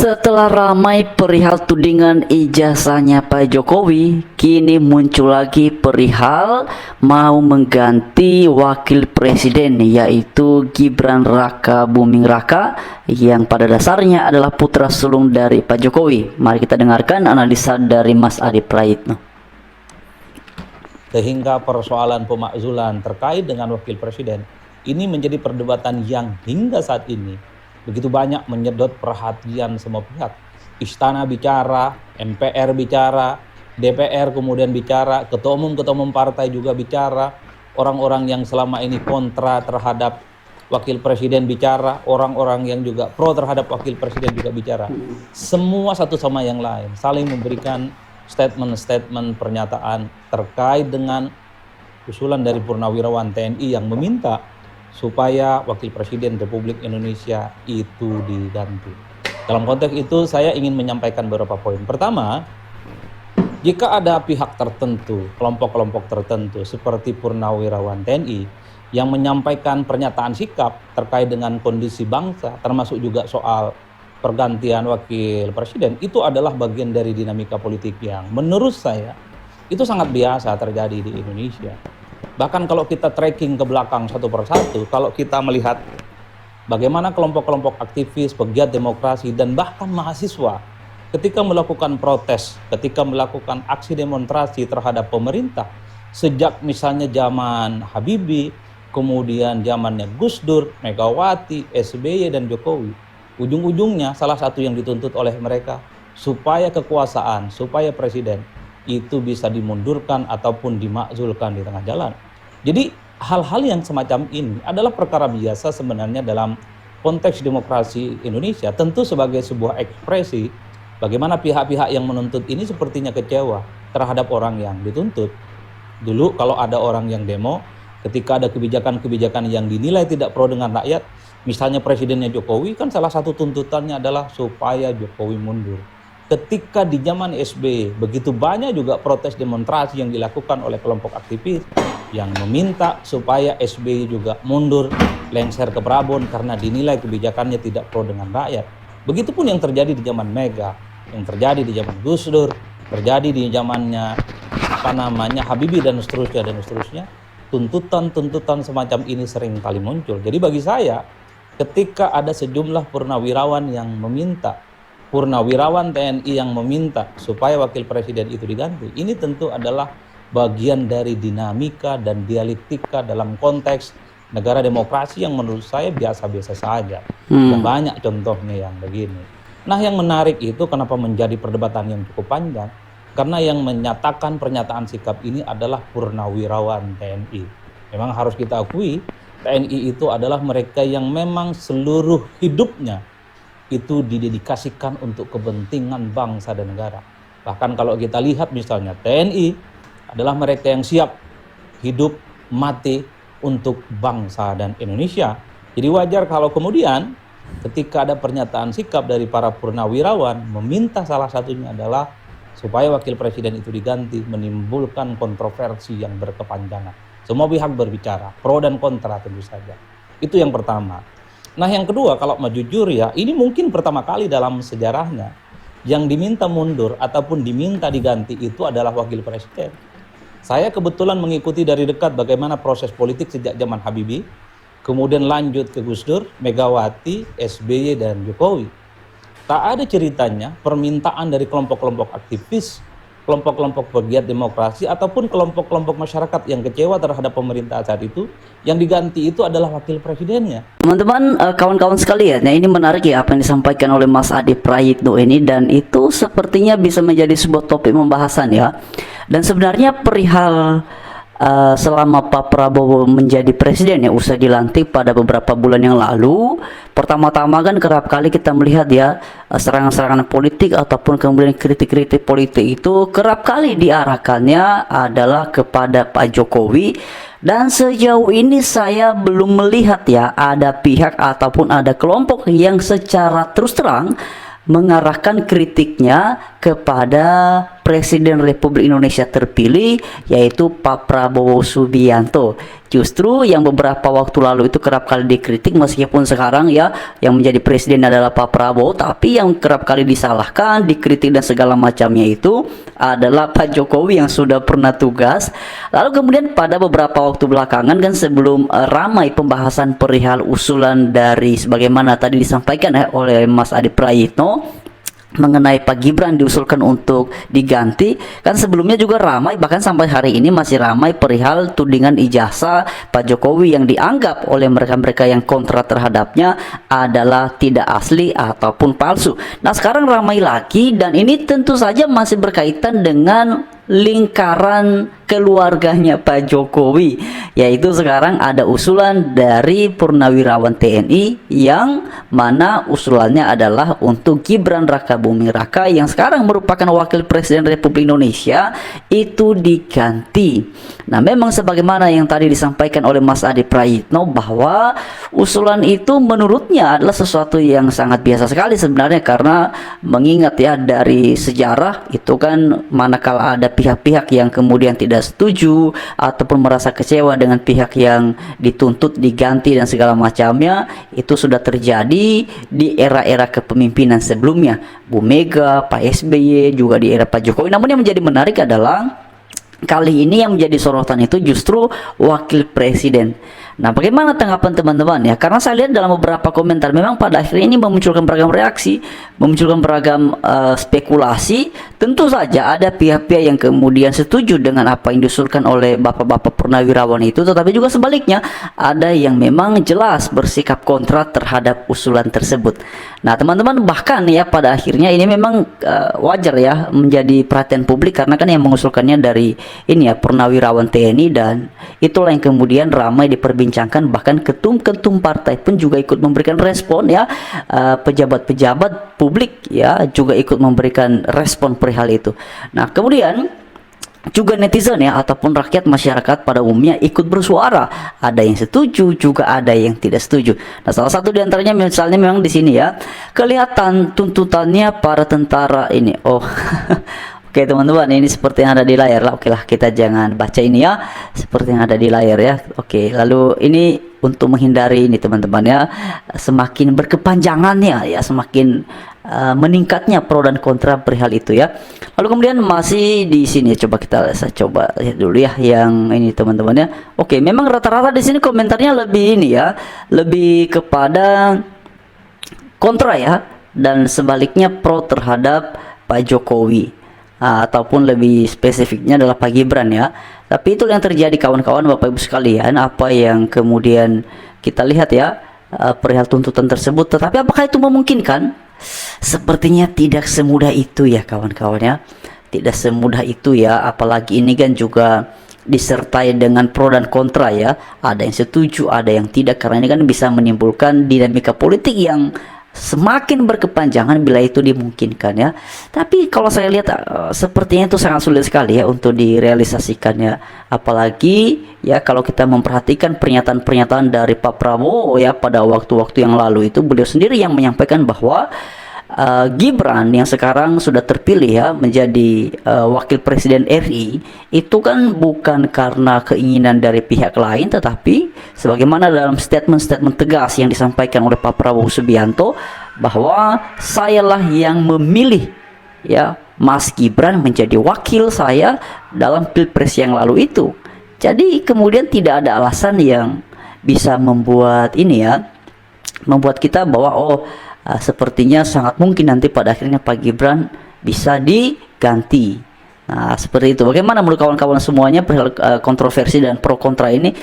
Setelah ramai perihal tudingan ijazahnya Pak Jokowi, kini muncul lagi perihal mau mengganti wakil presiden, yaitu Gibran Raka Buming Raka yang pada dasarnya adalah putra sulung dari Pak Jokowi. Mari kita dengarkan analisa dari Mas Adi Praitno. Sehingga persoalan pemakzulan terkait dengan wakil presiden ini menjadi perdebatan yang hingga saat ini begitu banyak menyedot perhatian semua pihak. Istana bicara, MPR bicara, DPR kemudian bicara, ketua umum partai juga bicara, orang-orang yang selama ini kontra terhadap wakil presiden bicara, orang-orang yang juga pro terhadap wakil presiden juga bicara. Semua satu sama yang lain saling memberikan statement-statement pernyataan terkait dengan usulan dari Purnawirawan TNI yang meminta supaya wakil presiden Republik Indonesia itu diganti. Dalam konteks itu saya ingin menyampaikan beberapa poin. Pertama, jika ada pihak tertentu, kelompok-kelompok tertentu seperti Purnawirawan TNI yang menyampaikan pernyataan sikap terkait dengan kondisi bangsa, termasuk juga soal pergantian wakil presiden, itu adalah bagian dari dinamika politik yang menurut saya itu sangat biasa terjadi di Indonesia. Bahkan kalau kita tracking ke belakang satu persatu, kalau kita melihat bagaimana kelompok-kelompok aktivis, pegiat demokrasi, dan bahkan mahasiswa ketika melakukan protes, ketika melakukan aksi demonstrasi terhadap pemerintah, sejak misalnya zaman Habibie, kemudian zamannya Gus Dur, Megawati, SBY, dan Jokowi, ujung-ujungnya salah satu yang dituntut oleh mereka supaya kekuasaan, supaya presiden itu bisa dimundurkan ataupun dimakzulkan di tengah jalan. Jadi hal-hal yang semacam ini adalah perkara biasa sebenarnya dalam konteks demokrasi Indonesia. Tentu sebagai sebuah ekspresi bagaimana pihak-pihak yang menuntut ini sepertinya kecewa terhadap orang yang dituntut. Dulu kalau ada orang yang demo, ketika ada kebijakan-kebijakan yang dinilai tidak pro dengan rakyat, misalnya presidennya Jokowi, kan salah satu tuntutannya adalah supaya Jokowi mundur. Ketika di zaman SBY begitu banyak juga protes demonstrasi yang dilakukan oleh kelompok aktivis yang meminta supaya SBY juga mundur, lengser ke Prabon karena dinilai kebijakannya tidak pro dengan rakyat. Begitupun yang terjadi di zaman Mega, yang terjadi di zaman Gus Dur, terjadi di zamannya Habibie dan seterusnya. Tuntutan-tuntutan semacam ini sering kali muncul. Jadi bagi saya, ketika ada sejumlah purnawirawan yang meminta, Purnawirawan TNI yang meminta supaya wakil presiden itu diganti, ini tentu adalah bagian dari dinamika dan dialektika dalam konteks negara demokrasi yang menurut saya biasa-biasa saja. Dan banyak contohnya yang begini. Nah, yang menarik itu kenapa menjadi perdebatan yang cukup panjang, karena yang menyatakan pernyataan sikap ini adalah Purnawirawan TNI. Memang harus kita akui, TNI itu adalah mereka yang memang seluruh hidupnya itu didedikasikan untuk kepentingan bangsa dan negara. Bahkan kalau kita lihat misalnya TNI adalah mereka yang siap hidup mati untuk bangsa dan Indonesia. Jadi wajar kalau kemudian ketika ada pernyataan sikap dari para purnawirawan meminta salah satunya adalah supaya wakil presiden itu diganti, menimbulkan kontroversi yang berkepanjangan. Semua pihak berbicara, pro dan kontra tentu saja. Itu yang pertama. Nah, yang kedua, kalau mau jujur ya, ini mungkin pertama kali dalam sejarahnya yang diminta mundur ataupun diminta diganti itu adalah wakil presiden. Saya kebetulan mengikuti dari dekat bagaimana proses politik sejak zaman Habibie, kemudian lanjut ke Gus Dur, Megawati, SBY, dan Jokowi. Tak ada ceritanya permintaan dari kelompok-kelompok aktivis, kelompok-kelompok pegiat demokrasi, ataupun kelompok-kelompok masyarakat yang kecewa terhadap pemerintah saat itu, yang diganti itu adalah wakil presidennya. Teman-teman, kawan-kawan sekalian, nah ini menarik ya apa yang disampaikan oleh Mas Adi Praitno ini, dan itu sepertinya bisa menjadi sebuah topik pembahasan ya. Dan sebenarnya perihal selama Pak Prabowo menjadi presiden ya, usai dilantik pada beberapa bulan yang lalu, pertama-tama kan kerap kali kita melihat ya serangan-serangan politik ataupun kemudian kritik-kritik politik itu kerap kali diarahkannya adalah kepada Pak Jokowi. Dan sejauh ini saya belum melihat ya ada pihak ataupun ada kelompok yang secara terus terang mengarahkan kritiknya kepada Presiden Republik Indonesia terpilih, yaitu Pak Prabowo Subianto. Justru yang beberapa waktu lalu itu kerap kali dikritik, meskipun sekarang ya yang menjadi presiden adalah Pak Prabowo, tapi yang kerap kali disalahkan, dikritik dan segala macamnya itu adalah Pak Jokowi yang sudah pernah tugas. Lalu kemudian pada beberapa waktu belakangan kan, sebelum ramai pembahasan perihal usulan dari sebagaimana tadi disampaikan oleh Mas Adi Prayitno mengenai Pak Gibran diusulkan untuk diganti, kan sebelumnya juga ramai, bahkan sampai hari ini masih ramai perihal tudingan ijazah Pak Jokowi yang dianggap oleh mereka-mereka yang kontra terhadapnya adalah tidak asli ataupun palsu. Nah sekarang ramai lagi, dan ini tentu saja masih berkaitan dengan lingkaran keluarganya Pak Jokowi, yaitu sekarang ada usulan dari Purnawirawan TNI yang mana usulannya adalah untuk Gibran Rakabuming Raka yang sekarang merupakan Wakil Presiden Republik Indonesia itu diganti. Nah memang sebagaimana yang tadi disampaikan oleh Mas Adi Prayitno, bahwa usulan itu menurutnya adalah sesuatu yang sangat biasa sekali sebenarnya, karena mengingat ya dari sejarah itu kan, manakala ada pihak-pihak yang kemudian tidak setuju ataupun merasa kecewa dengan pihak yang dituntut diganti dan segala macamnya, itu sudah terjadi di era-era kepemimpinan sebelumnya, Bu Mega, Pak SBY, juga di era Pak Jokowi. Namun yang menjadi menarik adalah kali ini yang menjadi sorotan itu justru wakil presiden. Nah, bagaimana tanggapan teman-teman ya? Karena saya lihat dalam beberapa komentar memang pada akhirnya ini memunculkan beragam reaksi, memunculkan beragam spekulasi. Tentu saja ada pihak-pihak yang kemudian setuju dengan apa yang diusulkan oleh bapak-bapak purnawirawan itu, tetapi juga sebaliknya ada yang memang jelas bersikap kontra terhadap usulan tersebut. Nah, teman-teman, bahkan ya pada akhirnya ini memang wajar ya menjadi perhatian publik, karena kan yang mengusulkannya dari ini ya Purnawirawan TNI, dan itulah yang kemudian ramai diperbincangkan, bahkan ketum-ketum partai pun juga ikut memberikan respon ya, pejabat-pejabat publik ya juga ikut memberikan respon perihal itu. Nah kemudian juga netizen ya ataupun rakyat masyarakat pada umumnya ikut bersuara, ada yang setuju juga ada yang tidak setuju. Nah salah satu diantaranya misalnya memang di sini ya, kelihatan tuntutannya para tentara ini. Oke teman-teman, ini seperti yang ada di layar lah. Oke lah, kita jangan baca ini ya, seperti yang ada di layar ya. Oke, lalu ini untuk menghindari ini teman-teman ya, semakin berkepanjangannya ya, semakin meningkatnya pro dan kontra perihal itu ya. Lalu kemudian masih di sini, saya coba lihat dulu ya yang ini teman-teman ya. Oke, memang rata-rata di sini komentarnya lebih ini ya, lebih kepada kontra ya, dan sebaliknya pro terhadap Pak Jokowi. Ataupun lebih spesifiknya adalah Pak Gibran ya. Tapi itu yang terjadi kawan-kawan, Bapak Ibu sekalian, apa yang kemudian kita lihat ya perihal tuntutan tersebut. Tetapi apakah itu memungkinkan? Sepertinya tidak semudah itu ya kawan-kawan ya. Tidak semudah itu ya, apalagi ini kan juga disertai dengan pro dan kontra ya. Ada yang setuju, ada yang tidak, karena ini kan bisa menimbulkan dinamika politik yang semakin berkepanjangan bila itu dimungkinkan ya. Tapi kalau saya lihat sepertinya itu sangat sulit sekali ya untuk direalisasikan ya. Apalagi ya kalau kita memperhatikan pernyataan-pernyataan dari Pak Prabowo ya pada waktu-waktu yang lalu, itu beliau sendiri yang menyampaikan bahwa Gibran yang sekarang sudah terpilih ya menjadi wakil presiden RI itu kan bukan karena keinginan dari pihak lain, tetapi sebagaimana dalam statement-statement tegas yang disampaikan oleh Pak Prabowo Subianto, bahwa sayalah yang memilih ya Mas Gibran menjadi wakil saya dalam pilpres yang lalu itu. Jadi kemudian tidak ada alasan yang bisa membuat ini ya, membuat kita bahwa sepertinya sangat mungkin nanti pada akhirnya Pak Gibran bisa diganti. Nah seperti itu. Bagaimana menurut kawan-kawan semuanya perihal kontroversi dan pro kontra ini?